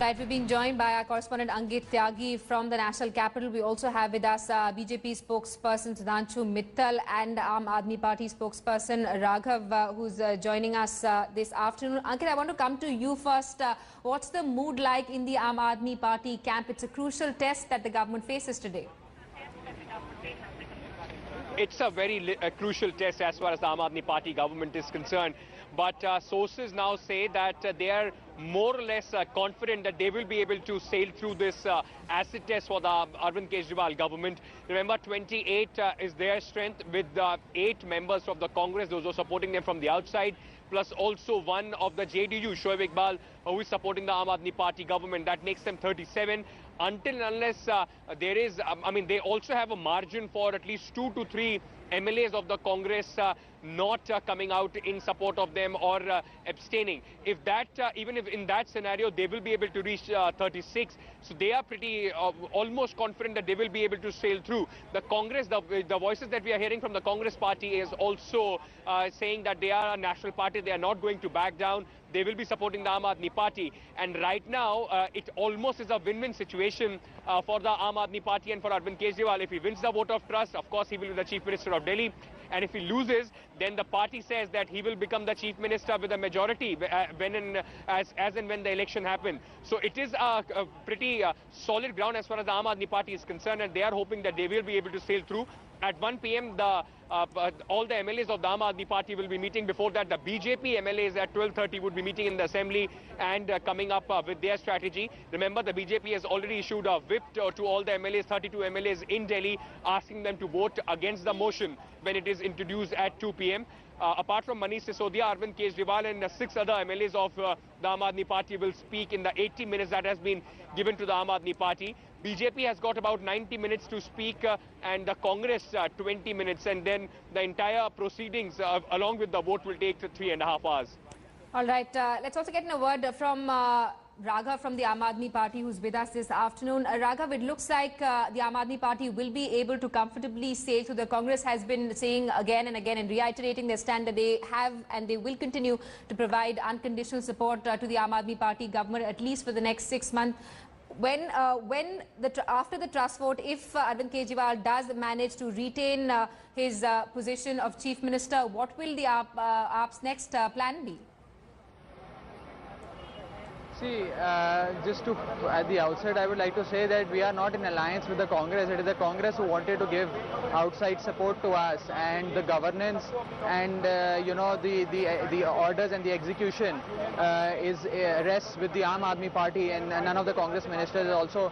Right, we're being joined by our correspondent Ankit Tyagi from the National Capital. We also have with us BJP spokesperson Sudhanshu Mittal and Aam Aadmi Party spokesperson Raghav, who's joining us this afternoon. Ankit, I want to come to you first. What's the mood like in the Aam Aadmi Party camp? It's a crucial test that the government faces today. It's a very crucial test as far as the Aam Aadmi Party government is concerned. But sources now say that they are more or less confident that they will be able to sail through this acid test for the Arvind Kejriwal government. Remember, 28 is their strength with 8 members of the Congress, those who are supporting them from the outside, plus also one of the JDU, Shoaib Iqbal, who is supporting the Aam Aadmi Party government. That makes them 37. Until and unless there is, they also have a margin for at least 2 to 3 MLAs of the Congress not coming out in support of them or abstaining. If that, even if in that scenario, they will be able to reach 36. So they are pretty almost confident that they will be able to sail through. The Congress, the voices that we are hearing from the Congress party is also saying that they are a national party. They are not going to back down. They will be supporting the Aam Aadmi Party. And right now, it almost is a win-win situation for the Aam Aadmi Party and for Arvind Kejriwal. If he wins the vote of trust, of course, he will be the Chief Minister of Delhi. And if he loses, then the party says that he will become the Chief Minister with a majority as and when the election happens. So it is a pretty solid ground as far as the Aam Aadmi Party is concerned, and they are hoping that they will be able to sail through. At 1 p.m., all the MLAs of the Aam Aadmi Party will be meeting. Before that, the BJP MLAs at 12:30 would be meeting in the assembly and coming up with their strategy. Remember, the BJP has already issued a whip to all the MLAs, 32 MLAs in Delhi, asking them to vote against the motion when it is introduced at 2 p.m. Apart from Manish Sisodia, Arvind Kejriwal and 6 other MLAs of the Aam Aadmi Party will speak in the 80 minutes that has been given to the Aam Aadmi Party. BJP has got about 90 minutes to speak and the Congress 20 minutes, and then the entire proceedings along with the vote will take 3.5 hours. All right, let's also get in a word from Raghav from the Aam Aadmi Party, who's with us this afternoon. Raghav, it looks like the Aam Aadmi Party will be able to comfortably sail through. The Congress has been saying again and again and reiterating their stand that they have and they will continue to provide unconditional support to the Aam Aadmi Party government at least for the next 6 months. After the trust vote, if Arvind Kejriwal does manage to retain his position of Chief Minister, what will the AAP's next plan be? See, at the outset, I would like to say that we are not in alliance with the Congress. It is the Congress who wanted to give outside support to us, and the governance and the orders and the execution rests with the Aam Aadmi Party, and none of the Congress ministers is also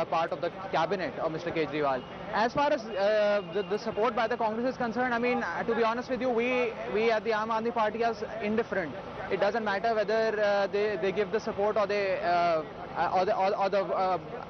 part of the cabinet of Mr. Kejriwal. As far as the support by the Congress is concerned, to be honest with you, we at the Aam Aadmi Party are indifferent. It doesn't matter whether they give the support or the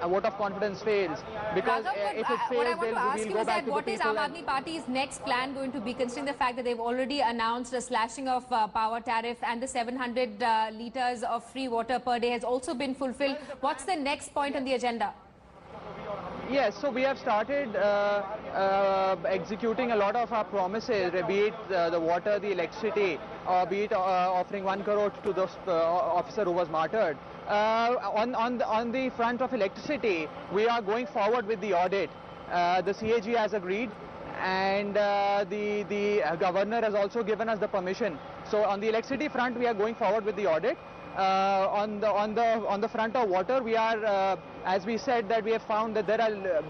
vote of confidence fails, because if it fails, what I want to ask you is that what is Aam Aadmi Aadmi Party's next plan going to be, considering the fact that they've already announced a slashing of power tariff and the 700 litres of free water per day has also been fulfilled. What's the next point on the agenda? Yes, so we have started executing a lot of our promises, be it the water, the electricity, or be it offering 1 crore to the officer who was martyred. On the front of electricity, we are going forward with the audit. The CAG has agreed, and the governor has also given us the permission. So on the electricity front, we are going forward with the audit. On the front of water, we are, as we said, that we have found that there are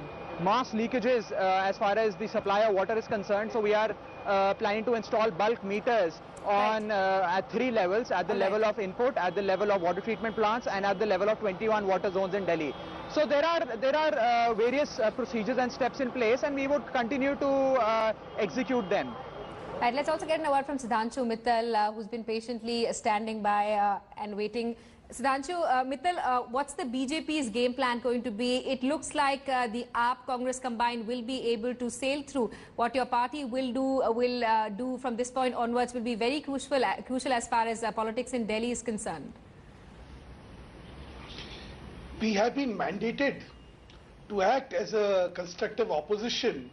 mass leakages as far as the supply of water is concerned. So we are planning to install bulk meters on at 3 levels: at the level of input, at the level of water treatment plants, and at the level of 21 water zones in Delhi. So there are various procedures and steps in place, and we would continue to execute them. Right, let's also get a word from Sudhanshu Mittal, who's been patiently standing by and waiting. Sudhanshu, Mittal, what's the BJP's game plan going to be? It looks like the AAP Congress combined will be able to sail through. What your party will do from this point onwards will be very crucial as far as politics in Delhi is concerned. We have been mandated to act as a constructive opposition,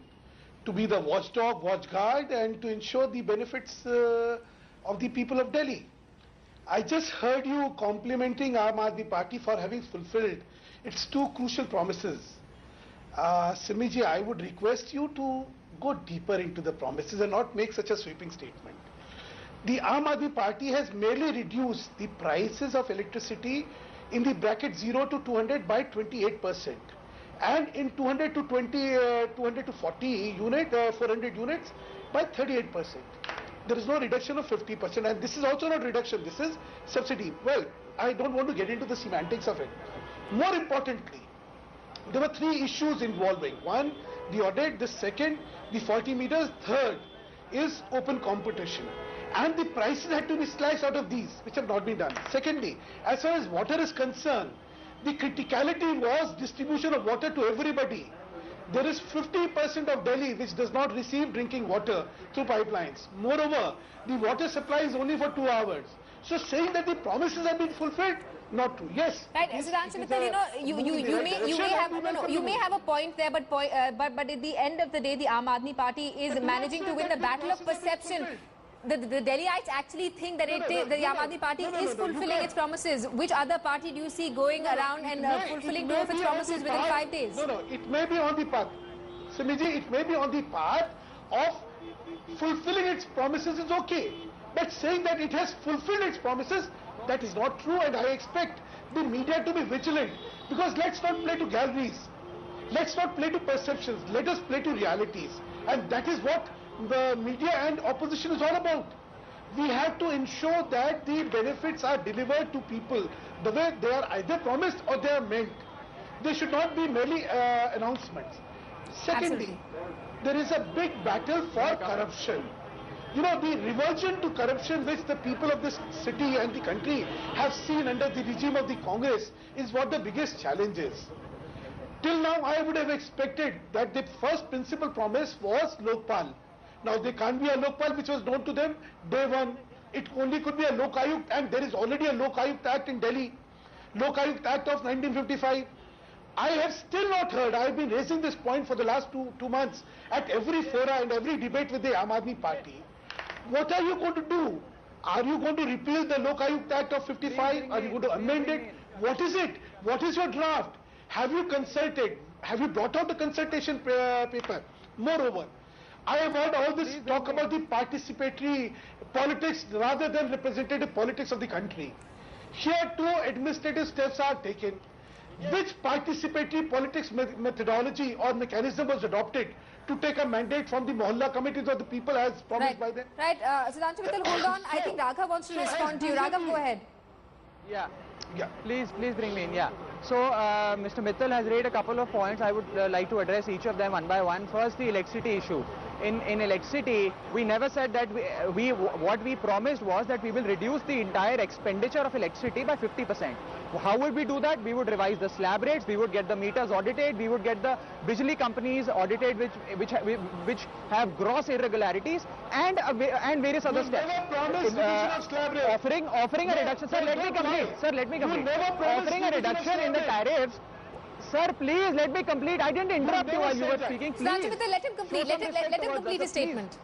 to be the watchdog, watchguard, and to ensure the benefits of the people of Delhi. I just heard you complimenting Aam Aadmi Party for having fulfilled its two crucial promises. Simiji, I would request you to go deeper into the promises and not make such a sweeping statement. The Aam Aadmi Party has merely reduced the prices of electricity in the bracket 0 to 200 by 28%, and in 200 to 40 unit, 400 units by 38%. There is no reduction of 50%, and this is also not reduction, this is subsidy. Well, I don't want to get into the semantics of it. More importantly, there were three issues involving. One, the audit. The second, the 40 meters. Third is open competition. And the prices had to be slashed out of these, which have not been done. Secondly, as far as water is concerned, the criticality was distribution of water to everybody. There is 50% of Delhi which does not receive drinking water through pipelines. Moreover, the water supply is only for 2 hours. So saying that the promises have been fulfilled, not true. Yes. Right, Sudhanshu Mittal, you may have a point there, but at the end of the day, the Aam Aadmi Party is managing to win the battle of perception. The Delhiites actually think that the Aam Aadmi Party is fulfilling its promises. Which other party do you see going around and fulfilling two of its promises within 5 days? No, it may be on the path. Simiji, it may be on the path of fulfilling its promises is okay. But saying that it has fulfilled its promises, that is not true, and I expect the media to be vigilant. Because let's not play to galleries. Let's not play to perceptions. Let us play to realities. And that is what the media and opposition is all about. We have to ensure that the benefits are delivered to people the way they are either promised or they are meant. They should not be merely announcements. Secondly, there is a big battle for corruption. You know, the revulsion to corruption which the people of this city and the country have seen under the regime of the Congress is what the biggest challenge is. Till now, I would have expected that the first principal promise was Lokpal. Now, there can't be a Lokpal which was known to them day one. It only could be a Lok Ayukt, and there is already a Lok Ayukt Act in Delhi. Lok Ayukt Act of 1955. I have still not heard, I have been raising this point for the last two months at every fora and every debate with the Aam Aadmi Party. What are you going to do? Are you going to repeal the Lok Ayukt Act of 55? Are you going to amend it? What is it? What is your draft? Have you consulted? Have you brought out the consultation paper? Moreover, I have heard all this talk about the participatory politics rather than representative politics of the country. Here two administrative steps are taken. Which participatory politics methodology or mechanism was adopted to take a mandate from the Mohalla committees of the people as promised by them? Right, Sudhanshu Mittal, hold on. I think Raghav wants to respond to you. Raghav, go ahead. Yeah. Please bring me in. Yeah. So, Mr. Mittal has raised a couple of points. I would like to address each of them one by one. First, the electricity issue. In electricity, we never said that what we promised was that we will reduce the entire expenditure of electricity by 50%. How would we do that? We would revise the slab rates, we would get the meters audited, we would get the Bijli companies audited which have gross irregularities and various other steps. Offering a reduction. Sir, let me complete. Offering a reduction in the tariffs. Sir, please let me complete. I didn't interrupt you while you were speaking. Please. Sudhanshu Mittal, let him complete. Let him complete his statement.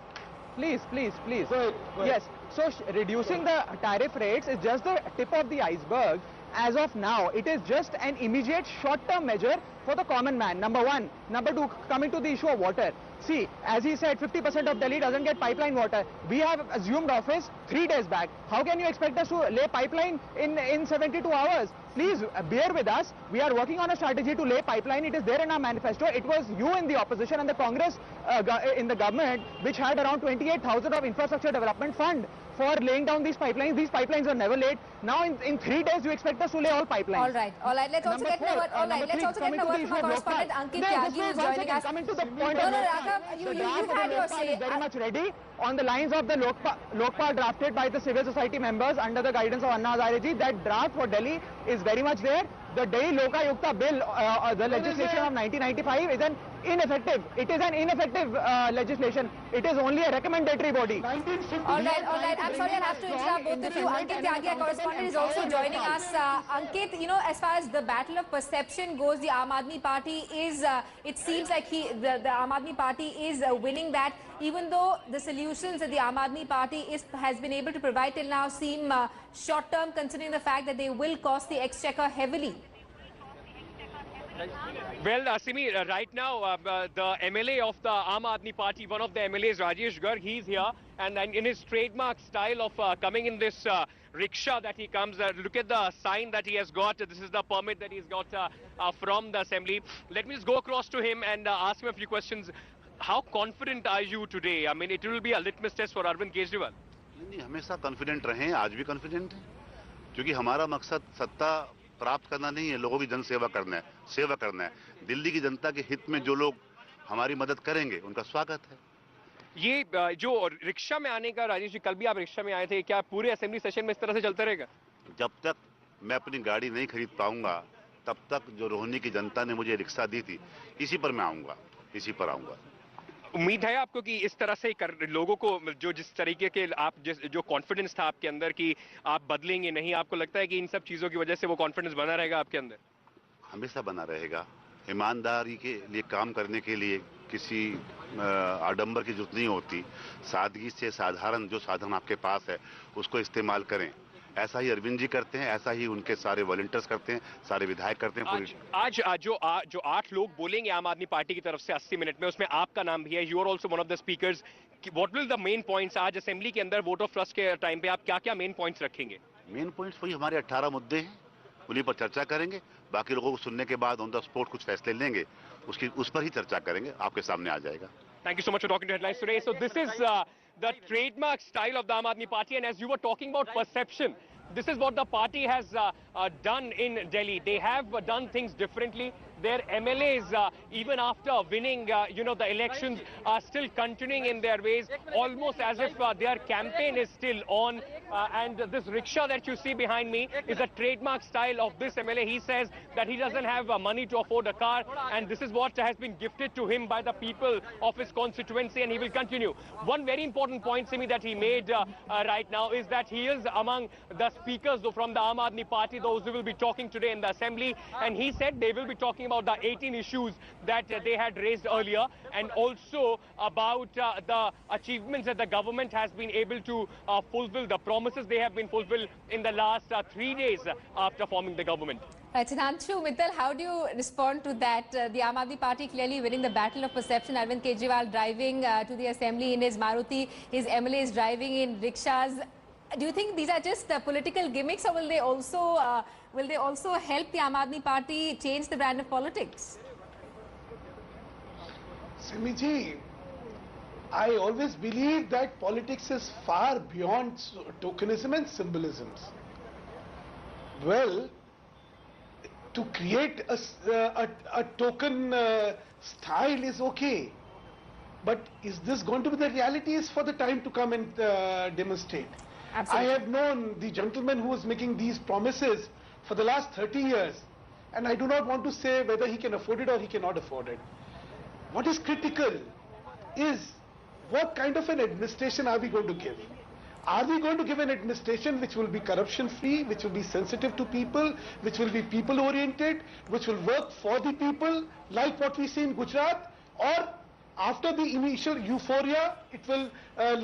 Please. Go ahead. Yes. So reducing the tariff rates is just the tip of the iceberg. As of now, it is just an immediate short-term measure for the common man, number one. Number two, coming to the issue of water. See, as he said, 50% of Delhi doesn't get pipeline water. We have assumed office 3 days back. How can you expect us to lay pipeline in 72 hours? Please bear with us. We are working on a strategy to lay pipeline. It is there in our manifesto. It was you in the opposition and the Congress in the government which had around 28,000 of infrastructure development fund for laying down these pipelines. These pipelines were never laid. Now in 3 days you expect us to lay all pipelines. All right. Let's also get a word from our correspondent Ankit Tyagi, who is joining us. Coming to the point you've had your say. Is very much ready on the lines of the Lokpal drafted by the civil society members under the guidance of Anna Hazare ji. That draft for Delhi is very much there. The Delhi Lokayukta bill, the legislation of 1995 is an ineffective. It is an ineffective legislation. It is only a recommendatory body. All right. I'm sorry, I'll have to interrupt both of you. Ankit Tyagi, our correspondent, is also joining us. Ankit, you know, as far as the battle of perception goes, the Aam Aadmi Party is, it seems like the Aam Aadmi Party is winning that, even though the solution solutions that the Aam Aadmi Party has been able to provide till now seem short-term, considering the fact that they will cost the exchequer heavily? Well, Simi, right now, the MLA of the Aam Aadmi Party, one of the MLAs, Rajesh Garg, he's here. And in his trademark style of coming in this rickshaw that he comes, look at the sign that he has got. This is the permit that he's got from the assembly. Let me just go across to him and ask him a few questions. How confident are you today? I mean, it will be a litmus test for Arvind Kejriwal. नहीं, हमेशा confident रहे, आज भी confident हैं, क्योंकि हमारा मकसद सत्ता प्राप्त करना नहीं है, लोगों की जनसेवा करना है, सेवा करना है। दिल्ली की जनता के हित में जो लोग हमारी मदद करेंगे उनका स्वागत है। ये जो रिक्शा में आने का, राजेश जी, कल भी आप रिक्शा में आए थे, क्या पूरे असेंबली सेशन में इस तरह से चलता रहेगा? जब तक मैं अपनी गाड़ी नहीं खरीद पाऊंगा तब तक जो रोहनी की जनता ने मुझे रिक्शा दी थी, इसी पर मैं आऊंगा, इसी पर आऊंगा। उम्मीद है आपको कि इस तरह से लोगों को जो जिस तरीके के जो कॉन्फिडेंस था आपके अंदर कि आप बदलेंगे नहीं, आपको लगता है कि इन सब चीजों की वजह से वो कॉन्फिडेंस बना रहेगा आपके अंदर? हमेशा बना रहेगा। ईमानदारी के लिए काम करने के लिए किसी आडंबर की जरूरत नहीं होती। सादगी से साधारण जो साधन आपके पास है उसको इस्तेमाल करें। ऐसा ही अरविंद जी करते हैं, ऐसा ही उनके सारे वॉलंटियर्स करते हैं, सारे विधायक करते हैं। आज जो 8 लोग बोलेंगे आम आदमी पार्टी की तरफ से 80 मिनट में, उसमें आपका नाम भी है। You are also one of the speakers. What will the main points आज असेंबली के अंदर वोट ऑफ ट्रस्ट के टाइम पे आप क्या-क्या मेन पॉइंट्स रखेंगे? मेन पॉइंट्स वही हमारे 18 मुद्दे हैं, उन्हीं पर चर्चा करेंगे। बाकी लोगों को सुनने के बाद ऑन द स्पॉट कुछ फैसले लेंगे, उस पर ही चर्चा करेंगे, आपके सामने आ जाएगा। Thank you so much for talking to Headlines today. So this is the trademark style of the Aam Aadmi Party, and as you were talking about perception, this is what the party has done in Delhi. They have done things differently. Their MLAs, even after winning, the elections, are still continuing in their ways, almost as if their campaign is still on. And this rickshaw that you see behind me is a trademark style of this MLA. He says that he doesn't have money to afford a car, and this is what has been gifted to him by the people of his constituency, and he will continue. One very important point, Simi, that he made right now is that he is among the speakers from the Aam Aadmi Party, those who will be talking today in the assembly, and he said they will be talking about the 18 issues that they had raised earlier, and also about the achievements that the government has been able to fulfill, the promises they have been fulfilled in the last 3 days after forming the government. Sudhanshu Mittal, how do you respond to that? The Aam Aadmi Party clearly winning the battle of perception. Arvind Kejriwal driving to the assembly in his Maruti, his MLAs driving in rickshaws. Do you think these are just political gimmicks, or will they also help the Aam Aadmi Party change the brand of politics? Simiji, I always believe that politics is far beyond tokenism and symbolisms. Well, to create a token style is okay, but is this going to be the reality? Is for the time to come and demonstrate. Absolutely. I have known the gentleman who was making these promises for the last 30 years, and I do not want to say whether he can afford it or he cannot afford it. What is critical is what kind of an administration are we going to give? Are we going to give an administration which will be corruption free, which will be sensitive to people, which will be people oriented, which will work for the people, like what we see in Gujarat, or after the initial euphoria, it will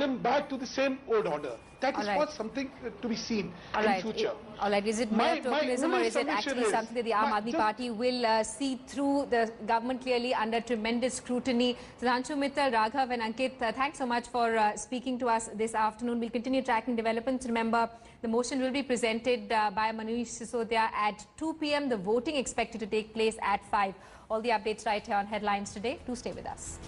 limp back to the same old order? That is what something to be seen in future. All right. Is it mere tokenism, or is it actually something that the Aam Aadmi Party will see through the government clearly under tremendous scrutiny? Sudhanshu Mittal, Raghav and Ankit, thanks so much for speaking to us this afternoon. We'll continue tracking developments. Remember, the motion will be presented by Manish Sisodia at 2 p.m. The voting expected to take place at 5. All the updates right here on Headlines today. Do stay with us.